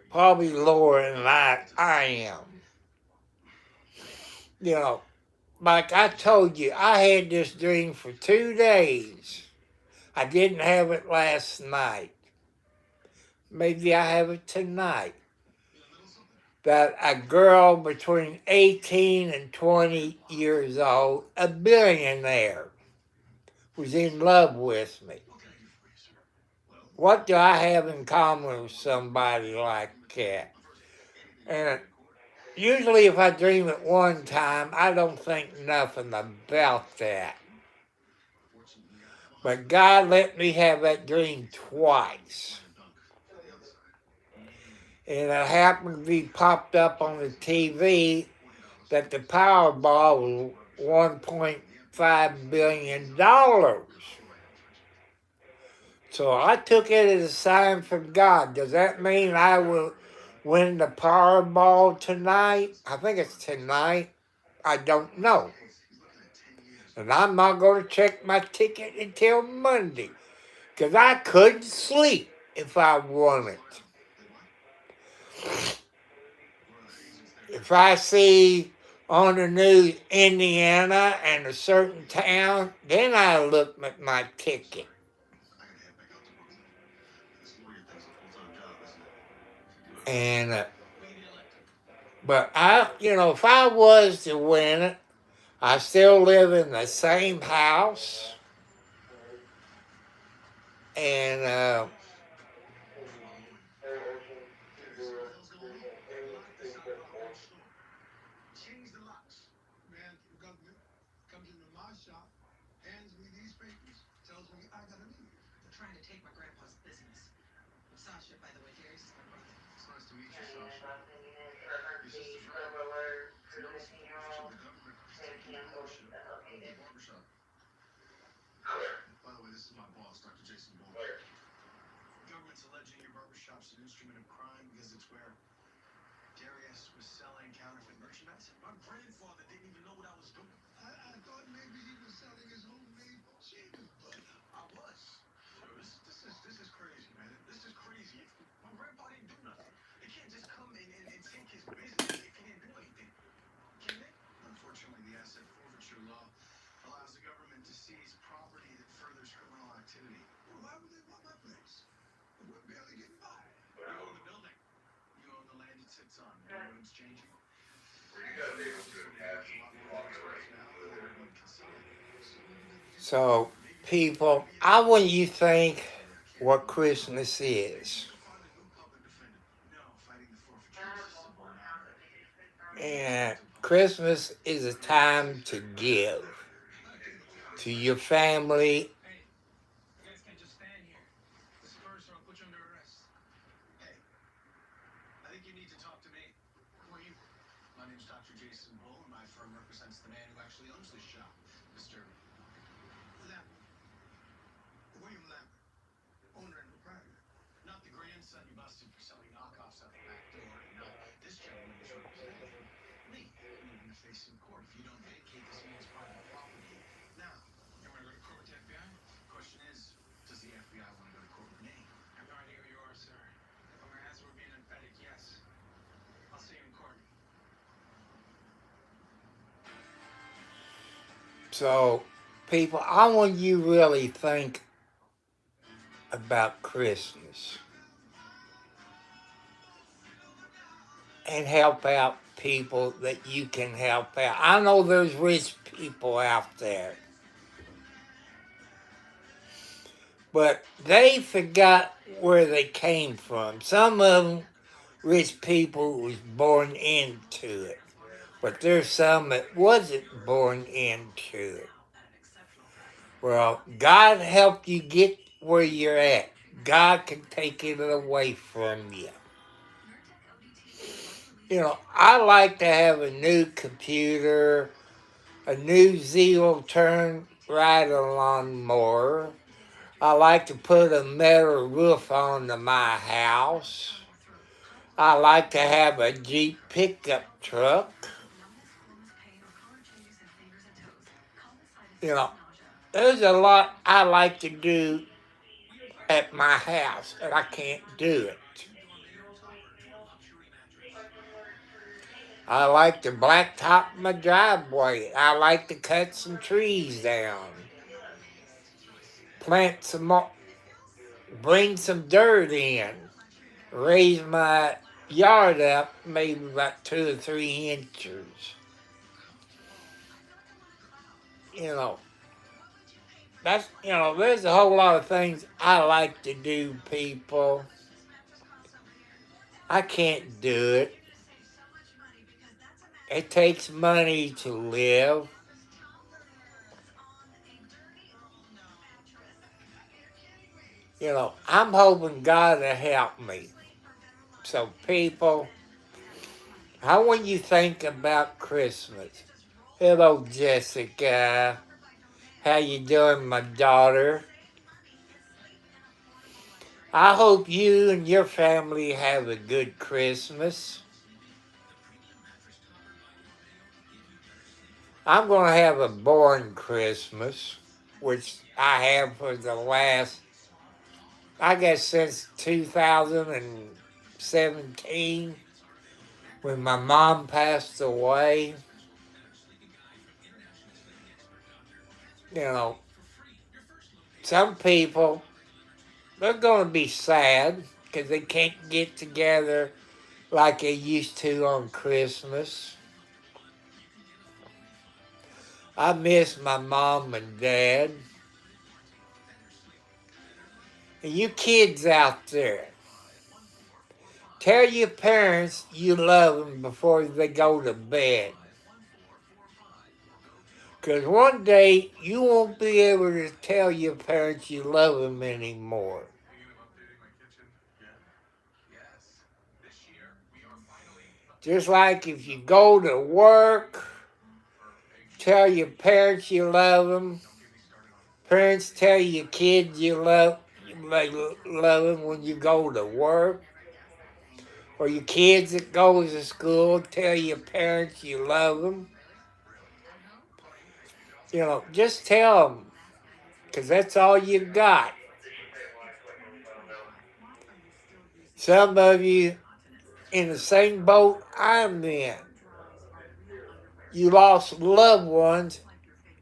probably lower than I am. You know, like I told you, I had this dream for 2 days. I didn't have it last night. Maybe I have it tonight. That a girl between 18 and 20 years old, a billionaire, was in love with me. What do I have in common with somebody like that? And usually if I dream it one time, I don't think nothing about that. But God let me have that dream twice. And it happened to be popped up on the TV that the Powerball was $1.5 billion. So I took it as a sign from God. Does that mean I will win the Powerball tonight? I think it's tonight. I don't know. And I'm not going to check my ticket until Monday. Because I couldn't sleep if I wanted. If I see on the news Indiana and a certain town, then I look at my ticket. And but if I was to win it, I still live in the same house. And Change the locks. Man from the government comes into my shop, hands me these papers, tells me I gotta leave. They're trying to take my grandpa's business. Sasha, by the way, Darius is my brother. It's nice to meet you, Sasha. Your sister's right. It's noticeable that the government is taking ownership of the barbershop. By the way, this is my boss, Dr. Jason Bull. The government's alleging your barbershop's an instrument of crime because it's where Darius was selling counterfeit merchandise. My grandfather didn't even know what I was doing. I thought maybe he was selling his homemade shaving butter. I was. This is crazy, man. This is crazy. My grandpa didn't do nothing. They can't just come and take his business if he didn't do anything. Can they? Unfortunately, the asset forfeiture law allows the government to seize property that furthers criminal activity. Well, why would they want my place? We're barely getting by. You own the building. You own the land it sits on. You know what it's changing? so, people, I want you to think what Christmas is. And Christmas is a time to give to your family. Hey, you guys can't just stand here. This is first, or I'll put you under arrest. Hey, I think you need to talk to me. Who are you? My name's Dr. Jason Bull, and my firm represents the man who actually owns this shop, Mr. Lambert. William Lambert, owner and proprietor. Not the grandson you busted for selling knockoffs out the back door. No, this gentleman is representing me. You're going to face him in court if you don't vacate this man's private property. Now, you want to go to court with the FBI? Question is, does the FBI want to go to court with me? I have no idea who you are, sir. If I'm going to answer, we're being emphatic, yes. I'll see you in court. So, people, I want you to really think about Christmas and help out people that you can help out. I know there's rich people out there, but they forgot where they came from. Some of them, rich people, was born into it, but there's some that wasn't born into it. Well, God helped you get where you're at. God can take it away from you. I like to have a new computer, a new zero turn riding lawnmower. I like to put a metal roof onto my house. I like to have a Jeep pickup truck. There's a lot I like to do at my house, and I can't do it. I like to blacktop my driveway. I like to cut some trees down. Plant some more, bring some dirt in. Raise my yard up maybe about 2 or 3 inches. There's a whole lot of things I like to do, people. I can't do it. It takes money to live. I'm hoping God will help me. So, people, I want you to think about Christmas. Hello, Jessica. How you doing, my daughter? I hope you and your family have a good Christmas. I'm going to have a boring Christmas, which I have for the last, I guess, since 2017 when my mom passed away. You know, some people, they're going to be sad because they can't get together like they used to on Christmas. I miss my mom and dad. And you kids out there, tell your parents you love them before they go to bed. Because one day you won't be able to tell your parents you love them anymore. Just like if you go to work, tell your parents you love them. Parents tell your kids you love them when you go to work. Or your kids that go to school, tell your parents you love them. You know, just tell them, because that's all you got. Some of you in the same boat I'm in. You lost loved ones,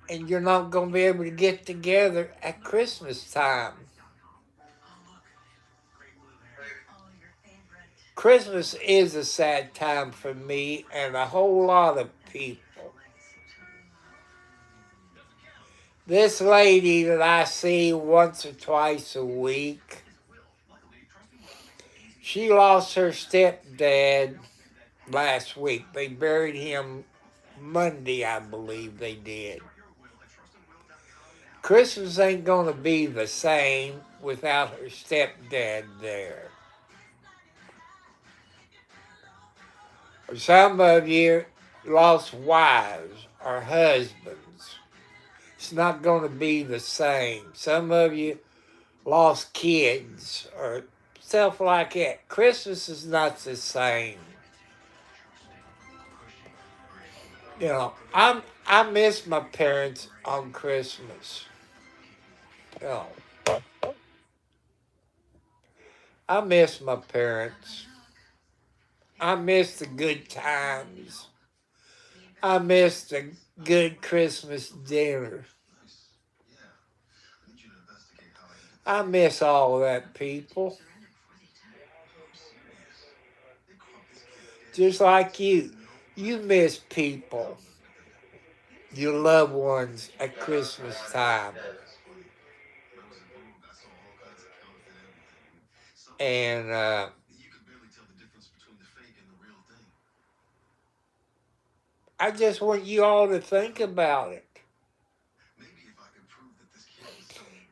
and you're not going to be able to get together at Christmas time. Christmas is a sad time for me and a whole lot of people. This lady that I see once or twice a week, she lost her stepdad last week. They buried him Monday, I believe they did. Christmas ain't going to be the same without her stepdad there. Some of you lost wives or husbands. It's not going to be the same. Some of you lost kids or stuff like that. Christmas is not the same. You know, I miss my parents on Christmas. You know, I miss my parents. I miss the good times. I miss the good Christmas dinner. I miss all that, people. Just like you. You miss people, your loved ones at Christmas time. And I just want you all to think about it.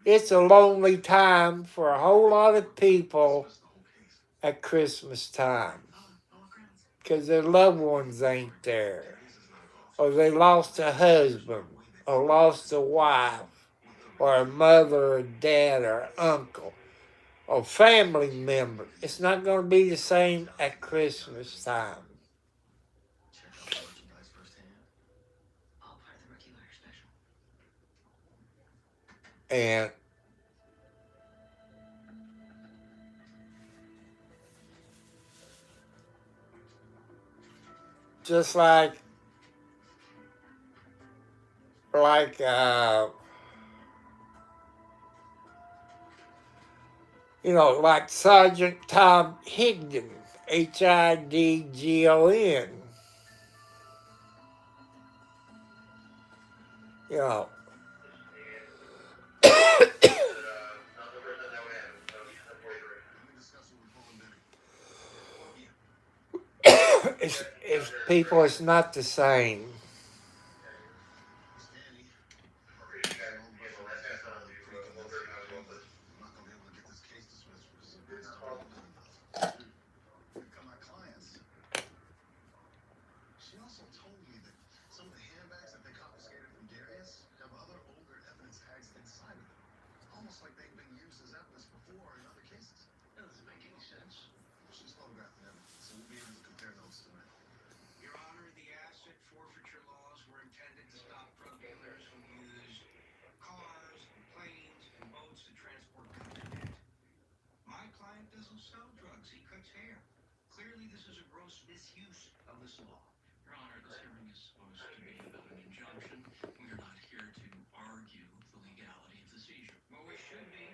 It's a lonely time for a whole lot of people at Christmas time because their loved ones ain't there, or they lost a husband, or lost a wife, or a mother, or dad, or uncle, or family member. It's not going to be the same at Christmas time. And just like you know, like Sergeant Tom Higdon, Hidgon. You know, it's people, it's not the same. She also told me that some of the handbags that they confiscated from Darius have other older evidence tags inside of them. Almost like they've been used as evidence before in other cases. That doesn't make any sense. She's photographed evidence, so we'll be able to compare notes to it. Your Honor, the asset forfeiture laws were intended to misuse of this law. Your Honor, this hearing is supposed to be about an injunction. We are not here to argue the legality of the seizure. Well, we should be.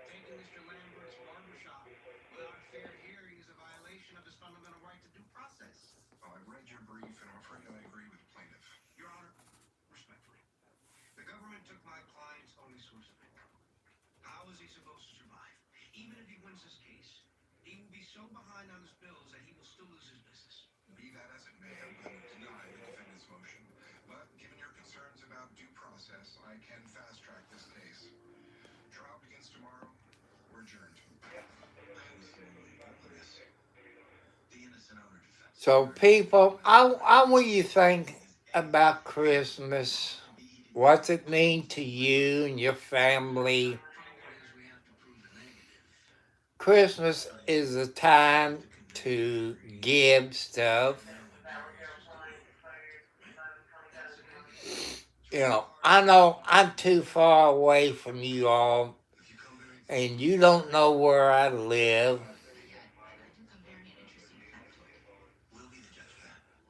Taking Mr. Lambert's barbershop without a fair hearing is a violation of his fundamental right to due process. Well, I've read your brief, and I'm afraid I agree with the plaintiff. Your Honor, respectfully, the government took my client's only source of income. How is he supposed to survive? Even if he wins this case, he will be so behind on his bills that he will still lose his business. Be that as it may, I'm going to deny the defendant's motion. But given your concerns about due process, I can fast-track this case. Trial begins tomorrow. We're adjourned. The innocent owner defense. So, people, I want you to think about Christmas. What's it mean to you and your family? Christmas is a time to give stuff. You know I'm too far away from you all, and you don't know where I live.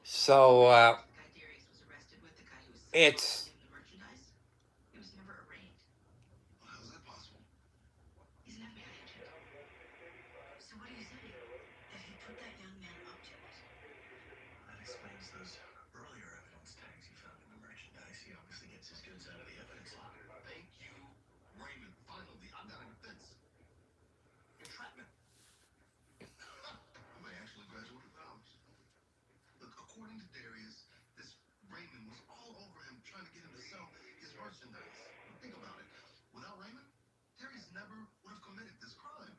So, it's How's that possible? He's an FBI agent. So what are you saying? That he put that young man up to it? That explains those earlier evidence tags he found in the merchandise. He obviously gets his goods out of the evidence locker. Thank you, Raymond. Finally, I'm not a defense. Entrapment. I may actually graduate with honors. Look, according to Darius, this Raymond was all over him trying to get him to sell his merchandise. Think about it. Without Raymond, Darius never would have committed this crime. I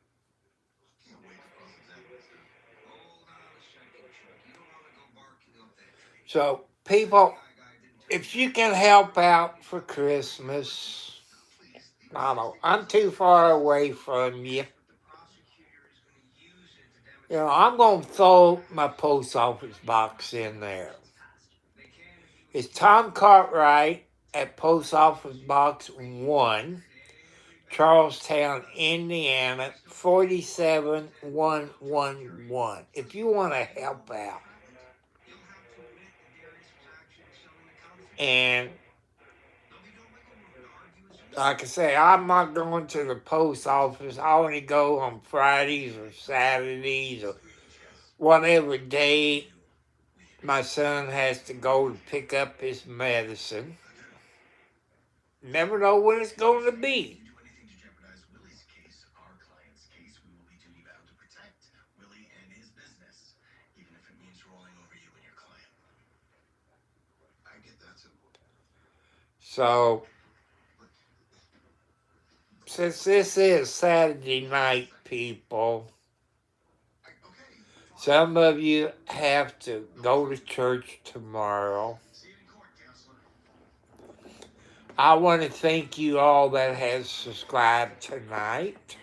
can't wait to cross-examine this guy. Hold on a second, Chuck. You don't want to go barking up that tree. so people. Guy didn't tell If you can help out for Christmas, I don't know. I'm too far away from you. the prosecutor is going to use it to demonstrate. I'm going to throw my post office box in there. They can use It's Tom Cartwright at Post Office Box 1, Charlestown, Indiana, 47111. If you want to help out. You'll have to admit that Darius was actually selling the counterfeit. And There'll be no wiggle room to argue his innocence. like I say, I'm not going to the post office. I only go on Fridays or Saturdays or whatever day my son has to go to pick up his medicine. Never know when it's going to be. Do anything to jeopardize Willie's case, our client's case, we will be duty-bound to protect Willie and his business, even if it means rolling over you and your client. I get that too. So, since this is Saturday night, people, Okay. some of you have to go to church tomorrow. See you in court, counselor. I want to thank you all that has subscribed tonight.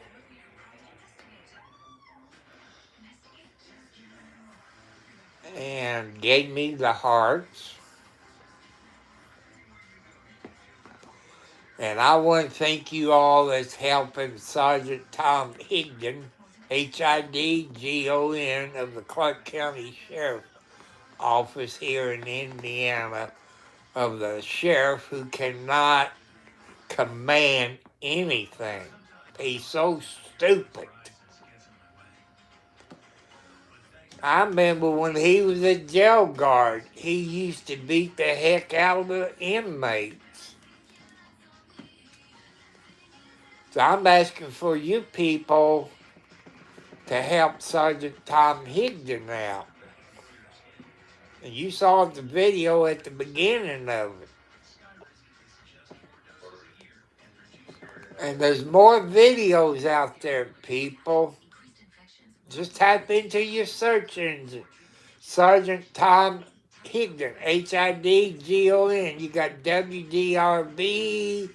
And gave me the hearts. And I want to thank you all that's helping Sergeant Tom Higdon, Hidgon, of the Clark County Sheriff Office here in Indiana, of the sheriff who cannot command anything. He's so stupid. I remember when he was a jail guard, he used to beat the heck out of the inmates. So I'm asking for you people to help Sergeant Tom Higdon out. And you saw the video at the beginning of it. And there's more videos out there, people. Just type into your search engine, Sergeant Tom Higdon, Hidgon. You got WDRB,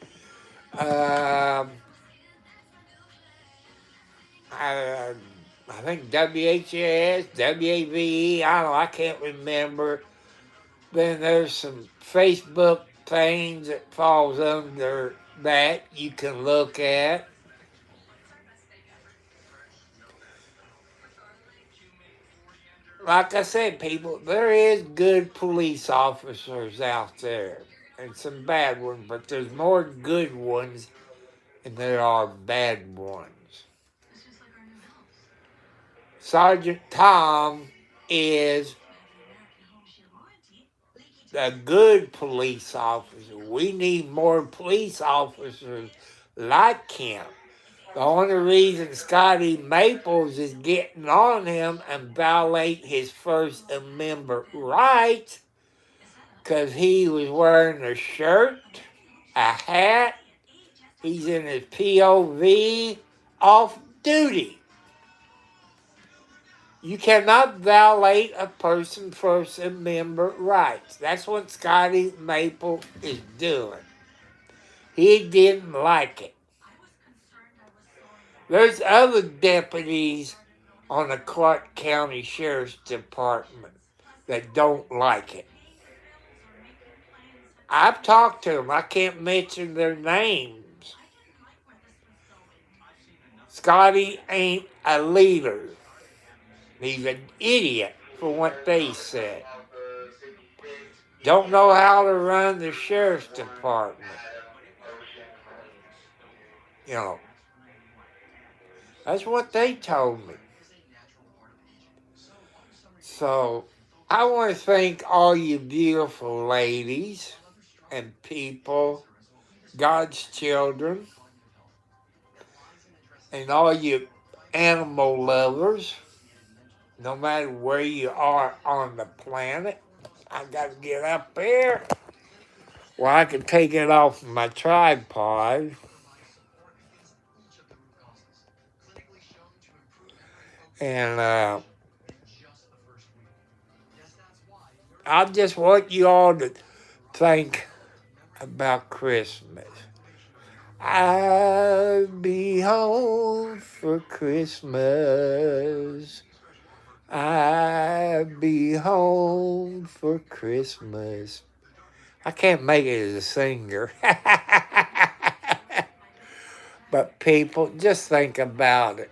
I think WHAS, WAVE, I don't know, I can't remember. Then there's some Facebook things that falls under that you can look at. like I said, people, there is good police officers out there and some bad ones, but there's more good ones than there are bad ones. It's just like our new house. Sergeant Tom is a good police officer. We need more police officers like him. The only reason Scotty Maples is getting on him and violate his First Amendment rights because he was wearing a shirt, a hat, he's in his POV, off duty. You cannot violate a person's First Amendment rights. That's what Scotty Maple is doing. He didn't like it. There's other deputies on the Clark County Sheriff's Department that don't like it. I've talked to them. I can't mention their names. Scotty ain't a leader. He's an idiot for what they said. Don't know how to run the sheriff's department. You know, that's what they told me. So, I want to thank all you beautiful ladies and people, God's children, and all you animal lovers. No matter where you are on the planet, I got to get up there where I can take it off my tripod. And I just want you all to think about Christmas. I'll be home for Christmas. I'll be home for Christmas. I can't make it as a singer. But people, just think about it.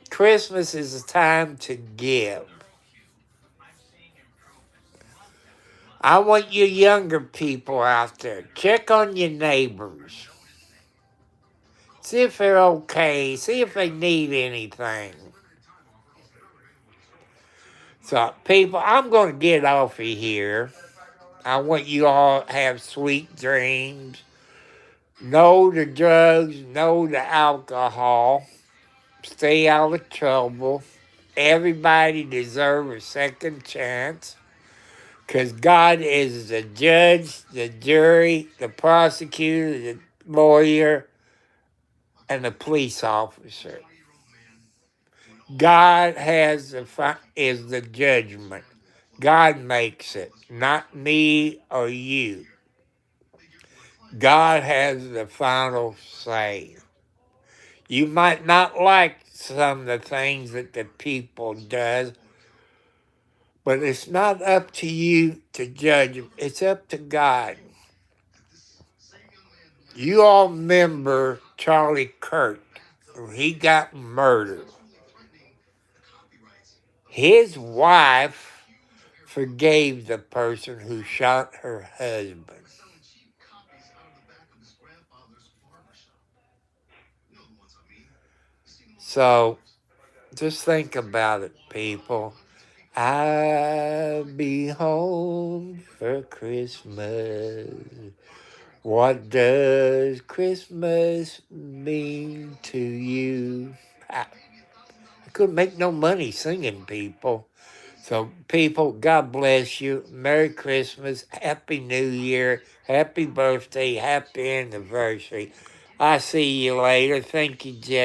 Christmas is a time to give. I want you younger people out there, check on your neighbors. See if they're okay. See if they need anything. So, people, I'm going to get off of here. I want you all to have sweet dreams. No to drugs, no to alcohol. Stay out of trouble. Everybody deserves a second chance. Because God is the judge, the jury, the prosecutor, the lawyer, and the police officer. God is the judgment. God makes it, not me or you. God has the final say. You might not like some of the things that the people does, but it's not up to you to judge them. It's up to God. You all remember Charlie Kirk, when he got murdered. His wife forgave the person who shot her husband. So, just think about it, people. I'll be home for Christmas. What does Christmas mean to you? I couldn't make no money singing, people. So, people, God bless you. Merry Christmas. Happy New Year. Happy birthday. Happy anniversary. I'll see you later. Thank you, Jess.